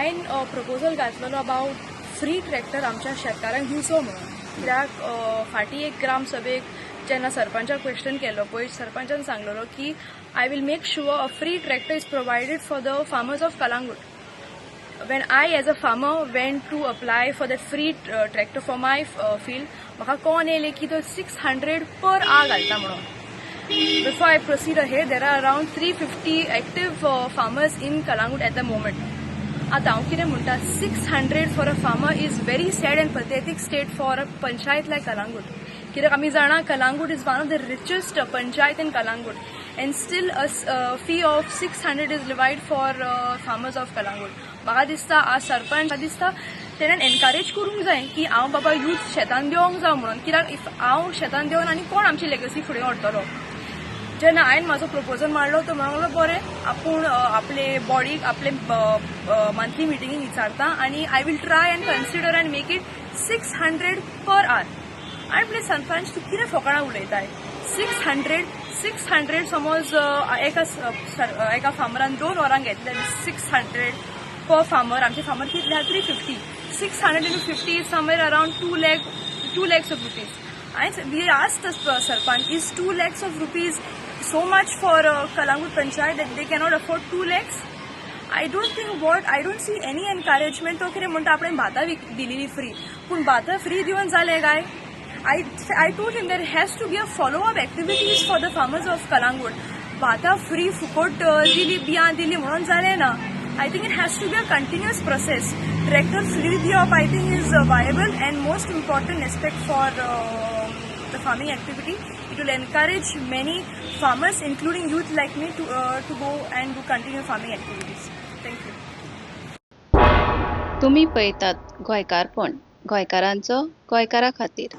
हांवें proposal घातलेलो about free tractor आमच्या शेतकारांक दिवचो म्हणून. कित्याक फाटीं एक ग्राम सभेक जेन्ना सरपंचाक क्वेश्चन केलो पळय, सरपंचान सांगलेलो की I will make sure a free tractor is provided for the farmers of Calangute. When I as a farmer went to apply for that free tractor for my field, म्हाका कळोन येयलें की तो 600 per hour घालता म्हणून. Before I proceed ahead, there are around 350 active farmers in Calangut at the moment. आता हांव कितें म्हणटा, 600 for a farmer is very sad and pathetic state for a panchayat like Calangut. कित्याक आमी जाणा Calangut is one of the richest panchayat in Calangut, and still a fee of 600 is levied for farmers of Calangut. म्हाका दिसता आज सरपंच दिसता तेणेन encourage करूंक जाय की हांव बाबा यूथ शेतान देवंक जाय म्हणून. कित्याक इफ हांव शेतान देवन आनी कोण आमची लेगसी फुडें व्हरतलो. जेन्ना हांवें म्हाजो प्रपोजल मांडलो तो म्हणलो बरें आपूण आपले बॉडीक आपले मंथली मिटिंगेक विचारता आनी I will try and consider and make it 600 per hour. आनी आपले सरपंच तूं कितें फकाणां उलयताय. 600 समज एका फार्मरान 2 वरां घेतले 600 per farmer. आमचे फार्मर कितले 350. 600 into 50 is somewhere around 2 lakhs of rupees. And we asked the sarpanch, is 2 lakhs of rupees so much for Calangut Panchayat that they cannot afford 2 lakhs? I don't see any encouragement. तो कितें म्हणटा आपणे भातां दिलेली free, पूण भातां free दिवन जालें काय. I told him there has to be a follow-up activities for the farmers of Calangut. भातां फ्री फुकट दिली बियां दिली म्हणून जालें ना. I think it has to be a continuous process. Tractor free diop I think is viable and most important aspect for the farming activity. It will encourage many farmers, including youth like me, to go and do continue farming activities. Thank you. तुम्ही पळयतात गोंयकारपण, गोंयकारांचो गोंयकारा खातीर.